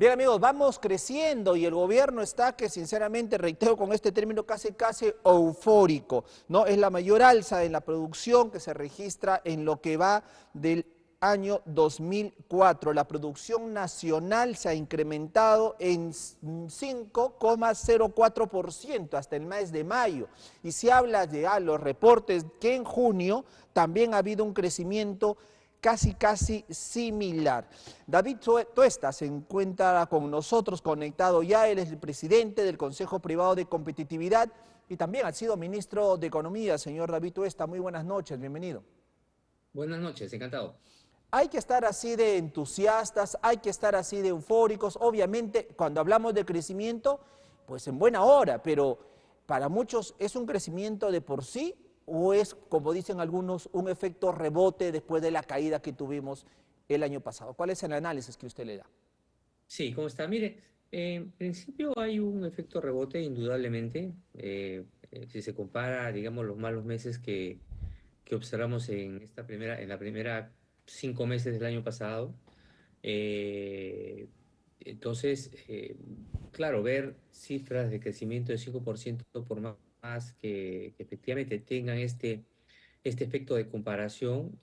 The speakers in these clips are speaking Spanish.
Bien amigos, vamos creciendo y el gobierno está que sinceramente, reitero con este término casi eufórico, ¿no? Es la mayor alza en la producción que se registra en lo que va del año 2004. La producción nacional se ha incrementado en 5,04% hasta el mes de mayo. Y se habla de los reportes que en junio también ha habido un crecimiento casi similar. David Tuesta se encuentra con nosotros conectado ya, él es el presidente del Consejo Privado de Competitividad y también ha sido ministro de Economía. Señor David Tuesta, muy buenas noches, bienvenido. Buenas noches, encantado. Hay que estar así de entusiastas, hay que estar así de eufóricos. Obviamente, cuando hablamos de crecimiento, pues en buena hora, pero para muchos es un crecimiento de por sí o es, como dicen algunos, un efecto rebote después de la caída que tuvimos el año pasado. ¿Cuál es el análisis que usted le da? Sí, ¿cómo está? Mire, en principio hay un efecto rebote, indudablemente. Si se compara, digamos, los malos meses que observamos en la primera 5 meses del año pasado. eh, entonces, claro, ver cifras de crecimiento de 5% por más que efectivamente tengan este efecto de comparación,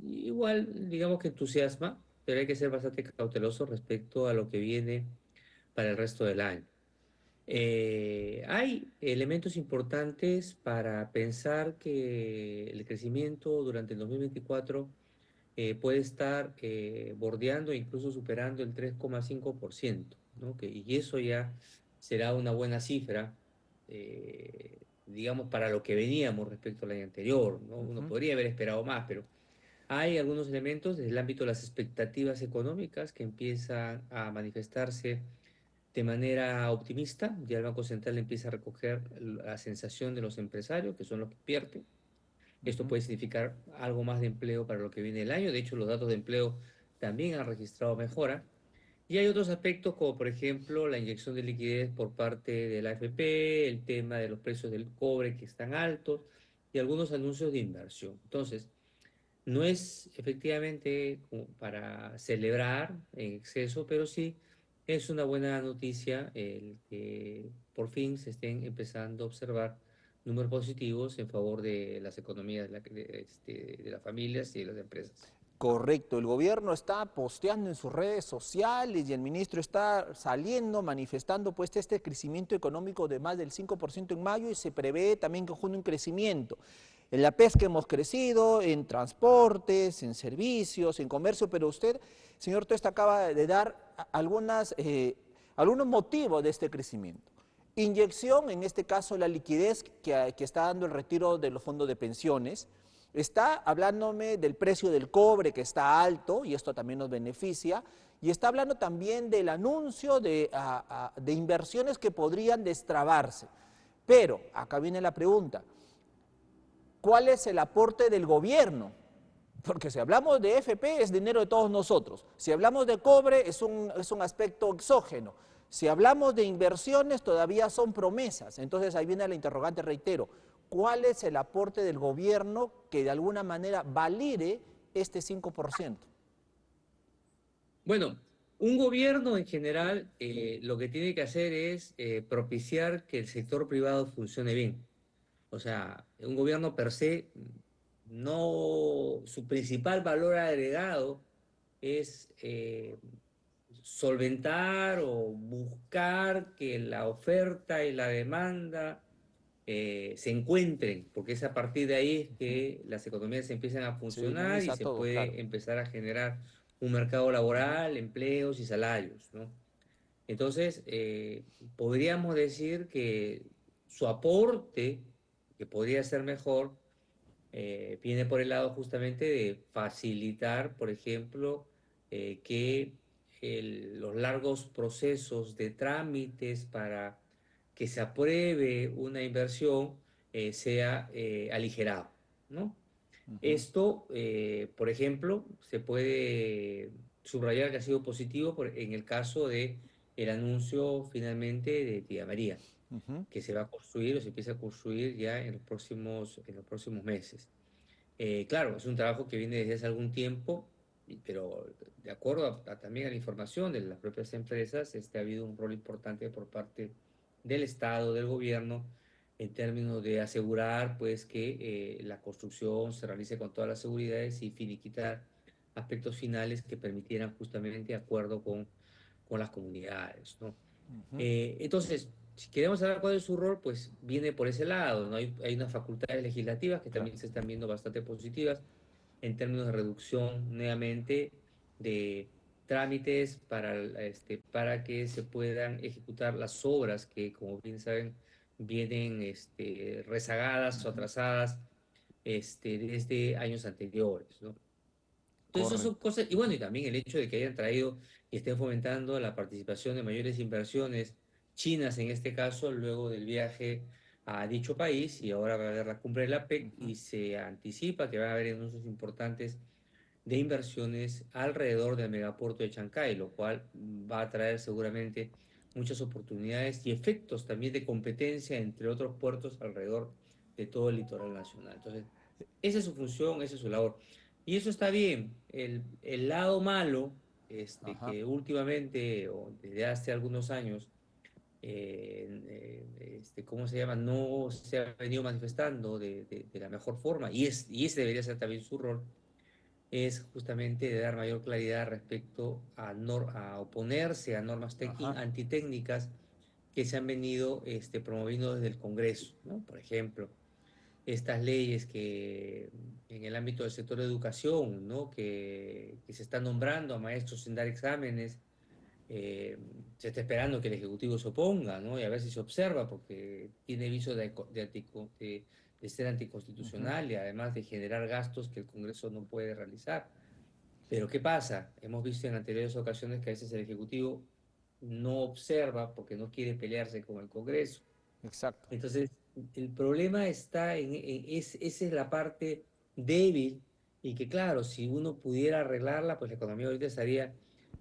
igual digamos que entusiasma, pero hay que ser bastante cauteloso respecto a lo que viene para el resto del año. Hay elementos importantes para pensar que el crecimiento durante el 2024 puede estar bordeando e incluso superando el 3,5%, ¿no? Y eso ya será una buena cifra, digamos, para lo que veníamos respecto al año anterior, ¿no? Uno Ujú. podría haber esperado más, pero hay algunos elementos desde el ámbito de las expectativas económicas que empiezan a manifestarse de manera optimista. Ya el Banco Central empieza a recoger la sensación de los empresarios, que son los que pierden. Esto Ujú. puede significar algo más de empleo para lo que viene el año. De hecho, los datos de empleo también han registrado mejora. Y hay otros aspectos como, por ejemplo, la inyección de liquidez por parte de la AFP, el tema de los precios del cobre que están altos y algunos anuncios de inversión. Entonces, no es efectivamente como para celebrar en exceso, pero sí es una buena noticia el que por fin se estén empezando a observar números positivos en favor de las economías de las familias y de las empresas. Correcto, el gobierno está posteando en sus redes sociales y el ministro está saliendo, manifestando pues este crecimiento económico de más del 5% en mayo y se prevé también que en junio un crecimiento. En la pesca hemos crecido, en transportes, en servicios, en comercio, pero usted, señor Tuesta, acaba de dar algunos motivos de este crecimiento. Inyección, en este caso la liquidez que está dando el retiro de los fondos de pensiones. Está hablándome del precio del cobre que está alto y esto también nos beneficia. Y está hablando también del anuncio de inversiones que podrían destrabarse. Pero acá viene la pregunta, ¿cuál es el aporte del gobierno? Porque si hablamos de FP es dinero de todos nosotros. Si hablamos de cobre es un aspecto exógeno. Si hablamos de inversiones todavía son promesas. Entonces ahí viene la interrogante, reitero. ¿Cuál es el aporte del gobierno que de alguna manera valide este 5%? Bueno, un gobierno en general lo que tiene que hacer es propiciar que el sector privado funcione bien. O sea, un gobierno per se, no, su principal valor agregado es solventar o buscar que la oferta y la demanda se encuentren, porque es a partir de ahí es que las economías empiezan a Se funcionar y dinamiza se todo, claro. puede empezar a generar un mercado laboral, empleos y salarios, ¿no? Entonces, podríamos decir que su aporte, que podría ser mejor, viene por el lado justamente de facilitar, por ejemplo, que los largos procesos de trámites para que se apruebe una inversión sea aligerado, ¿no? Ujú. Esto, por ejemplo, se puede subrayar que ha sido positivo en el caso de el anuncio finalmente de Tía María, Ujú. que se va a construir o se empieza a construir ya en los próximos meses. Claro, es un trabajo que viene desde hace algún tiempo. pero de acuerdo también a la información de las propias empresas, ha habido un rol importante por parte del Estado, del gobierno, en términos de asegurar pues que la construcción se realice con todas las seguridades y finiquitar aspectos finales que permitieran justamente acuerdo con las comunidades, ¿no? Ujú. Entonces, si queremos saber cuál es su rol, pues viene por ese lado, ¿no? Hay unas facultades legislativas que Claro. también se están viendo bastante positivas en términos de reducción nuevamente de trámites para que se puedan ejecutar las obras que, como bien saben, vienen rezagadas o Ujú. atrasadas desde años anteriores, ¿no? Entonces, esas son Correcto. cosas, y bueno, y también el hecho de que hayan traído y estén fomentando la participación de mayores inversiones chinas, en este caso, luego del viaje a dicho país, y ahora va a haber la cumbre de la APEC, Ujú. y se anticipa que va a haber anuncios importantes de inversiones alrededor del megapuerto de Chancay, lo cual va a traer seguramente muchas oportunidades y efectos también de competencia entre otros puertos alrededor de todo el litoral nacional. Entonces, esa es su función, esa es su labor. Y eso está bien. El lado malo, Ajá. que últimamente, o desde hace algunos años, ¿cómo se llama? No se ha venido manifestando de la mejor forma, y ese debería ser también su rol, es justamente de dar mayor claridad respecto a oponerse a normas Ajá. antitécnicas que se han venido promoviendo desde el Congreso, ¿no? Por ejemplo, estas leyes que en el ámbito del sector de educación, ¿no? Que se están nombrando a maestros sin dar exámenes, eh, se está esperando que el Ejecutivo se oponga, ¿no? Y a ver si se observa, porque tiene viso de ser Ujú. anticonstitucional y además de generar gastos que el Congreso no puede realizar. Pero ¿qué pasa? Hemos visto en anteriores ocasiones que a veces el Ejecutivo no observa porque no quiere pelearse con el Congreso. Exacto. Entonces, el problema está esa es la parte débil, y que claro, si uno pudiera arreglarla, pues la economía ahorita estaría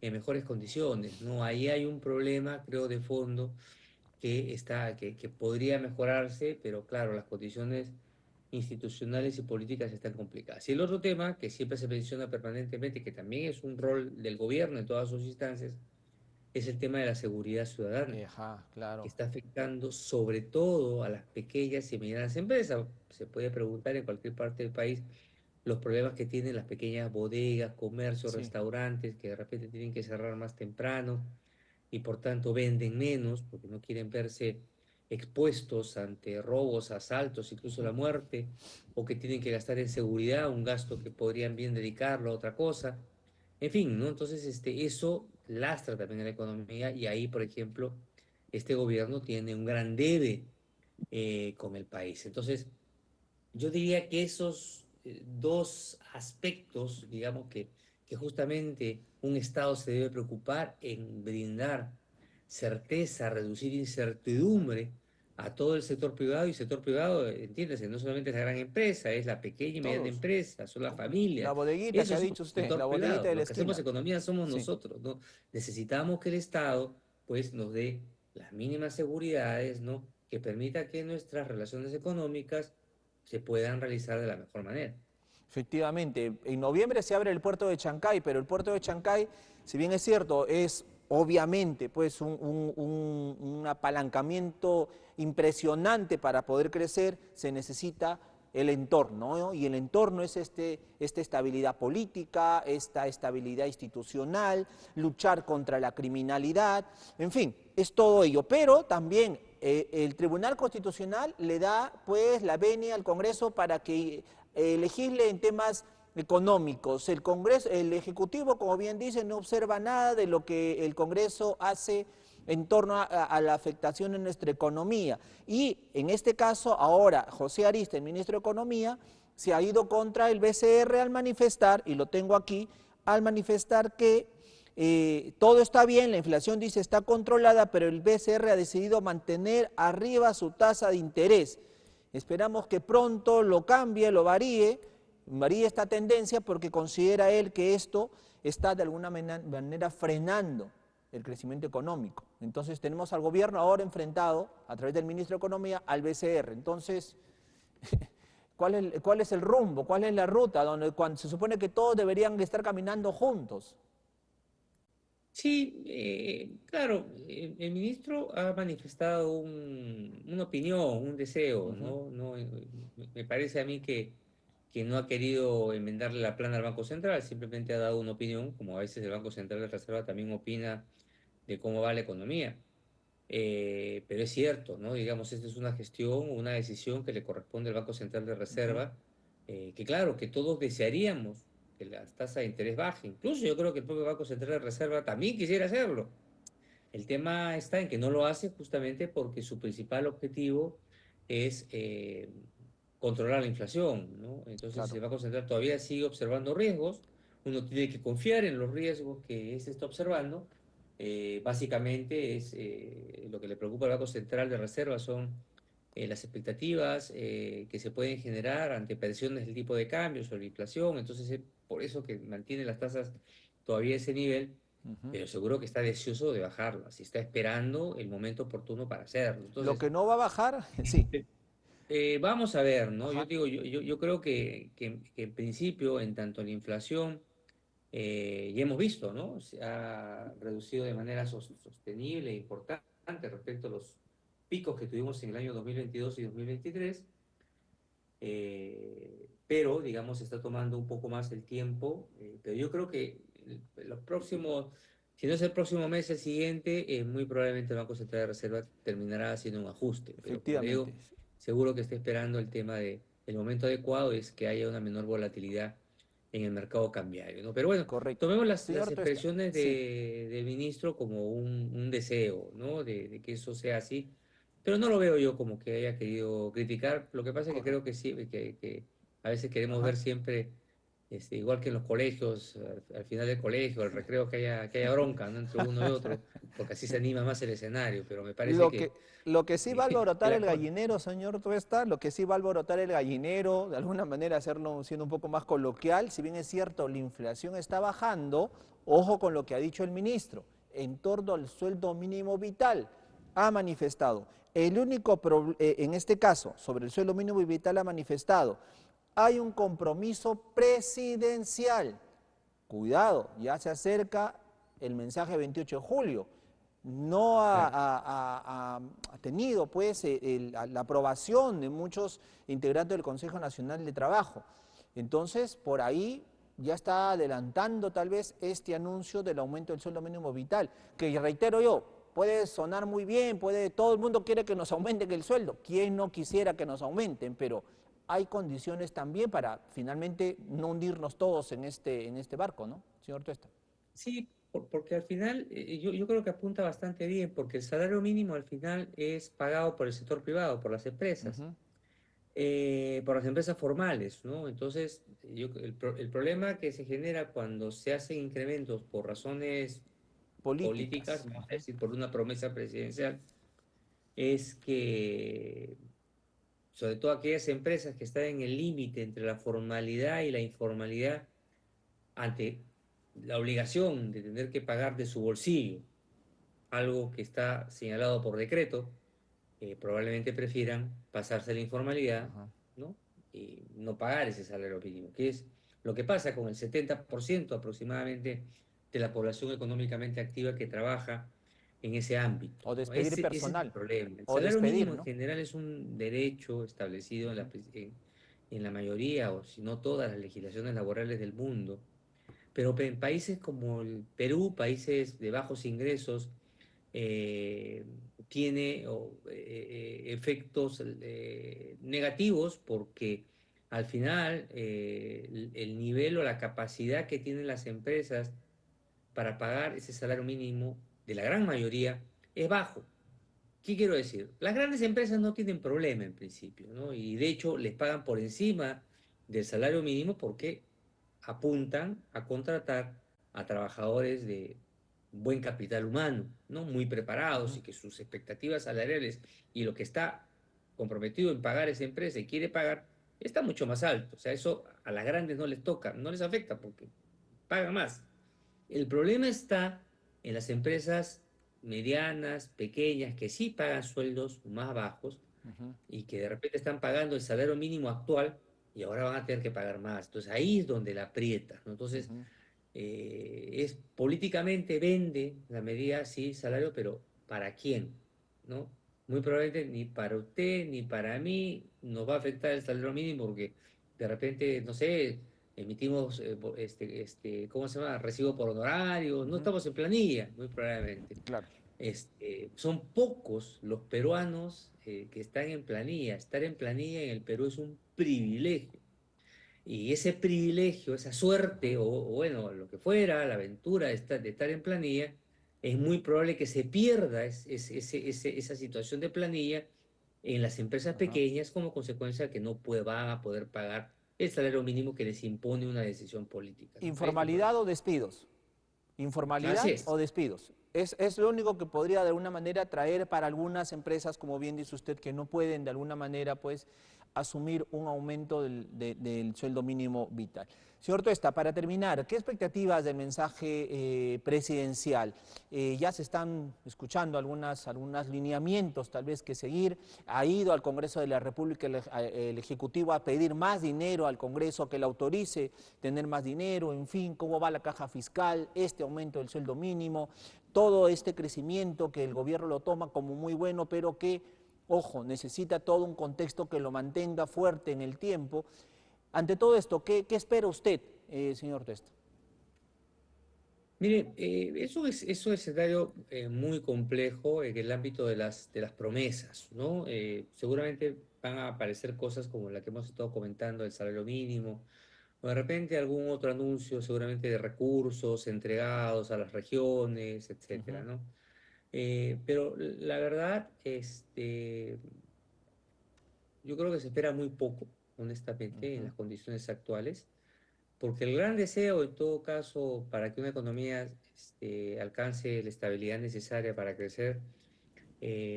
en mejores condiciones, ¿no? Ahí hay un problema, creo, de fondo que podría mejorarse, pero claro, las condiciones institucionales y políticas están complicadas. Y el otro tema que siempre se menciona permanentemente, que también es un rol del gobierno en todas sus instancias, es el tema de la seguridad ciudadana, Ajá, que claro. está afectando sobre todo a las pequeñas y medianas empresas. Se puede preguntar en cualquier parte del país los problemas que tienen las pequeñas bodegas, comercios, Sí. restaurantes, que de repente tienen que cerrar más temprano y por tanto venden menos porque no quieren verse expuestos ante robos, asaltos, incluso Ujú. la muerte, o que tienen que gastar en seguridad, un gasto que podrían bien dedicarlo a otra cosa. En fin, ¿no? Entonces, eso lastra también a la economía, y ahí, por ejemplo, este gobierno tiene un gran debe con el país. Entonces, yo diría que esos dos aspectos, digamos que justamente un Estado se debe preocupar en brindar certeza, reducir Ujú. incertidumbre a todo el sector privado, y sector privado, entiéndase, no solamente es la gran empresa, es la pequeña y mediana Todos. empresa, son las La familias. bodeguita que Eso ha es un dicho usted, la sector bodeguita privado. de la Los que hacemos esquina. economía somos Sí. nosotros, ¿no? Necesitamos que el Estado, pues, nos dé las mínimas seguridades, ¿no? Que permita que nuestras relaciones económicas se puedan realizar de la mejor manera. Efectivamente, en noviembre se abre el puerto de Chancay, pero el puerto de Chancay, si bien es cierto, es obviamente pues un apalancamiento impresionante para poder crecer, se necesita el entorno, ¿no? Y el entorno es esta estabilidad política, esta estabilidad institucional, luchar contra la criminalidad, en fin, es todo ello. Pero también el Tribunal Constitucional le da pues la venia al Congreso para que legisle en temas económicos. El Congreso, el Ejecutivo, como bien dice, no observa nada de lo que el Congreso hace en torno a la afectación en nuestra economía. Y en este caso, ahora José Arista, el ministro de Economía, se ha ido contra el BCR al manifestar, y lo tengo aquí, al manifestar que todo está bien, la inflación dice está controlada, pero el BCR ha decidido mantener arriba su tasa de interés. Esperamos que pronto lo cambie, lo varíe esta tendencia, porque considera él que esto está de alguna manera frenando el crecimiento económico. Entonces tenemos al gobierno ahora enfrentado, a través del ministro de Economía, al BCR. Entonces, cuál es el rumbo, cuál es la ruta, donde cuando se supone que todos deberían estar caminando juntos. Sí, claro, el ministro ha manifestado una opinión, un deseo, Ujú, ¿no? Me parece a mí que no ha querido enmendarle la plana al Banco Central, simplemente ha dado una opinión, como a veces el Banco Central de Reserva también opina de cómo va la economía. Pero es cierto, ¿no? Digamos, esta es una gestión, una decisión que le corresponde al Banco Central de ujú. Reserva, que claro, que todos desearíamos que las tasas de interés bajen. Incluso yo creo que el propio Banco Central de Reserva también quisiera hacerlo. El tema está en que no lo hace justamente porque su principal objetivo es controlar la inflación, ¿no? Entonces, Claro. el Banco Central todavía sigue observando riesgos. Uno tiene que confiar en los riesgos que éste está observando. Básicamente es lo que le preocupa al Banco Central de Reserva son las expectativas que se pueden generar ante presiones del tipo de cambio sobre la inflación. Entonces, es por eso que mantiene las tasas todavía a ese nivel, Ujú. pero seguro que está deseoso de bajarlas y está esperando el momento oportuno para hacerlo. Lo Entonces, que no va a bajar, sí. vamos a ver, ¿no? Yo Ajá. digo, yo creo que en principio, en tanto la inflación, ya hemos visto, ¿no? Se ha reducido de manera sostenible e importante respecto a los picos que tuvimos en el año 2022 y 2023, pero, digamos, se está tomando un poco más el tiempo, pero yo creo que los próximos, si no es el próximo mes, el siguiente, muy probablemente el Banco Central de Reserva terminará haciendo un ajuste, pero como le Efectivamente. digo, seguro que está esperando el tema de el momento adecuado es que haya una menor volatilidad en el mercado cambiario, ¿no? Pero bueno, Correcto. tomemos las Señor Tuesta, expresiones sí. del ministro como un deseo, ¿no? De que eso sea así, pero no lo veo yo como que haya querido criticar. Lo que pasa es que creo Correcto. que sí, que a veces queremos Ajá. ver siempre, igual que en los colegios, al final del colegio, al recreo, que haya bronca, ¿no? Entre uno y otro, porque así se anima más el escenario. Pero me parece Lo que, lo que sí va a que alborotar la el cosa. gallinero, señor Tuesta, lo que sí va a alborotar el gallinero, de alguna manera hacerlo siendo un poco más coloquial, si bien es cierto, la inflación está bajando, ojo con lo que ha dicho el ministro, en torno al sueldo mínimo vital, ha manifestado. El único, en este caso, sobre el sueldo mínimo vital ha manifestado, hay un compromiso presidencial. Cuidado, ya se acerca el mensaje 28 de julio. No Claro. ha tenido pues la aprobación de muchos integrantes del Consejo Nacional de Trabajo. Entonces, por ahí ya está adelantando tal vez este anuncio del aumento del sueldo mínimo vital, que reitero yo, puede sonar muy bien, todo el mundo quiere que nos aumenten el sueldo. ¿Quién no quisiera que nos aumenten? Pero hay condiciones también para finalmente no hundirnos todos en este barco, ¿no, señor Tuesta? Sí, porque al final yo creo que apunta bastante bien, porque el salario mínimo al final es pagado por el sector privado, Ujú. por las empresas formales, ¿no? Entonces, el problema que se genera cuando se hacen incrementos por razones políticas, Políticas. vamos a Ujú. decir, por una promesa presidencial, es que, sobre todo aquellas empresas que están en el límite entre la formalidad y la informalidad, ante la obligación de tener que pagar de su bolsillo algo que está señalado por decreto, probablemente prefieran pasarse a la informalidad, Ajá. ¿no? Y no pagar ese salario mínimo, que es lo que pasa con el 70% aproximadamente de la población económicamente activa que trabaja en ese ámbito, O ¿no? despedir Ese es el personal. problema. El O salario despedir, mínimo en ¿no? general es un derecho establecido Ujú. en la mayoría, o si no todas las legislaciones laborales del mundo, pero en países como el Perú, países de bajos ingresos, eh, tiene efectos negativos porque al final el nivel o la capacidad que tienen las empresas para pagar ese salario mínimo de la gran mayoría es bajo. ¿Qué quiero decir? Las grandes empresas no tienen problema en principio, ¿no? Y de hecho les pagan por encima del salario mínimo porque apuntan a contratar a trabajadores de buen capital humano, ¿no? Muy preparados Ujú. y que sus expectativas salariales y lo que está comprometido en pagar esa empresa y quiere pagar está mucho más alto. O sea, eso a las grandes no les toca, no les afecta porque pagan más. El problema está en las empresas medianas, pequeñas, que sí pagan sueldos más bajos Ujú. y que de repente están pagando el salario mínimo actual y ahora van a tener que pagar más. Entonces ahí es donde la aprieta, ¿no? Entonces, Ujú. es políticamente vende la medida, sí, salario, pero ¿para quién? ¿No? Muy probablemente ni para usted ni para mí nos va a afectar el salario mínimo porque de repente, no sé, emitimos, ¿cómo se llama? Recibo por honorarios, no Ujú. estamos en planilla, muy probablemente. Claro. Son pocos los peruanos que están en planilla. Estar en planilla en el Perú es un privilegio. Y ese privilegio, esa suerte, o bueno, lo que fuera, la aventura de estar en planilla, es muy probable que se pierda esa situación de planilla en las empresas Ajá. pequeñas como consecuencia de que no van a poder pagar el salario mínimo que les impone una decisión política, ¿no? Ahí está el Informalidad problema. o despidos. Así Informalidad o es. despidos. Es lo único que podría de alguna manera traer para algunas empresas, como bien dice usted, que no pueden de alguna manera pues asumir un aumento del sueldo mínimo vital. Señor Tuesta, para terminar, ¿qué expectativas del mensaje presidencial? Ya se están escuchando algunos lineamientos tal vez que seguir. Ha ido al Congreso de la República el Ejecutivo a pedir más dinero al Congreso que le autorice tener más dinero, en fin, cómo va la caja fiscal, este aumento del sueldo mínimo, todo este crecimiento que el gobierno lo toma como muy bueno, pero que, ojo, necesita todo un contexto que lo mantenga fuerte en el tiempo. Ante todo esto, ¿qué espera usted, señor Tuesta? Mire, es un escenario muy complejo en el ámbito de las promesas, ¿no? Seguramente van a aparecer cosas como la que hemos estado comentando, el salario mínimo, o de repente algún otro anuncio, seguramente de recursos entregados a las regiones, etcétera, Ujú, ¿no? Pero la verdad, yo creo que se espera muy poco, honestamente, en ujú, las condiciones actuales. Porque el gran deseo, en todo caso, para que una economía alcance la estabilidad necesaria para crecer,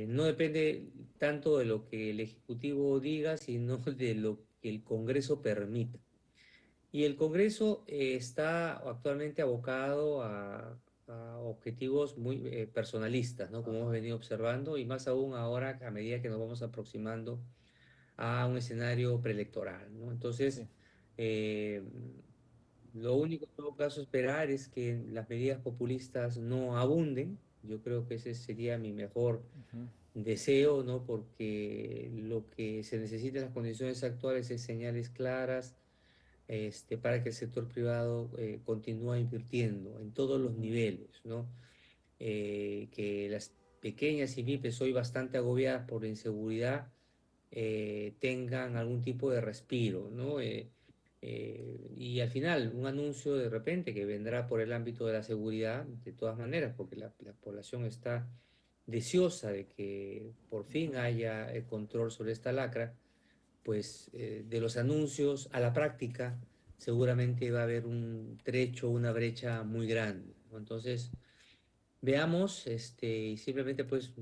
no depende tanto de lo que el Ejecutivo diga, sino de lo que el Congreso permita. Y el Congreso está actualmente abocado a objetivos muy personalistas, ¿no? Como hemos ajá, venido observando, y más aún ahora a medida que nos vamos aproximando a un escenario preelectoral, ¿no? sí, Entonces, eh, lo único en todo caso esperar es que las medidas populistas no abunden. Yo creo que ese sería mi mejor ujú, deseo, ¿no? Porque lo que se necesita en las condiciones actuales es señales claras, para que el sector privado continúe invirtiendo en todos los ujú, niveles, ¿no? Que las pequeñas y MIPES, hoy bastante agobiadas por la inseguridad, tengan algún tipo de respiro, ¿no? Y al final, un anuncio de repente que vendrá por el ámbito de la seguridad, de todas maneras, porque la población está deseosa de que por fin ujú. haya el control sobre esta lacra, pues de los anuncios a la práctica seguramente va a haber un trecho, una brecha muy grande, ¿no? Entonces, veamos, y simplemente pues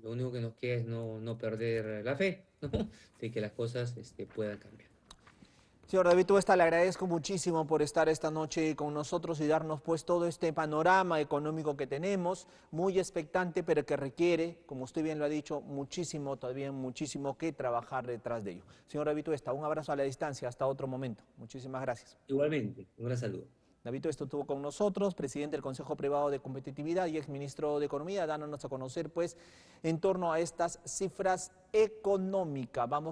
lo único que nos queda es no perder la fe, ¿no? De que las cosas puedan cambiar. Señor David Tuesta, le agradezco muchísimo por estar esta noche con nosotros y darnos pues todo este panorama económico que tenemos, muy expectante, pero que requiere, como usted bien lo ha dicho, muchísimo, todavía muchísimo que trabajar detrás de ello. Señor David Tuesta, un abrazo a la distancia, hasta otro momento. Muchísimas gracias. Igualmente, un gran saludo. David Tuesta estuvo con nosotros, presidente del Consejo Privado de Competitividad y exministro de Economía, dándonos a conocer pues en torno a estas cifras económicas. Vamos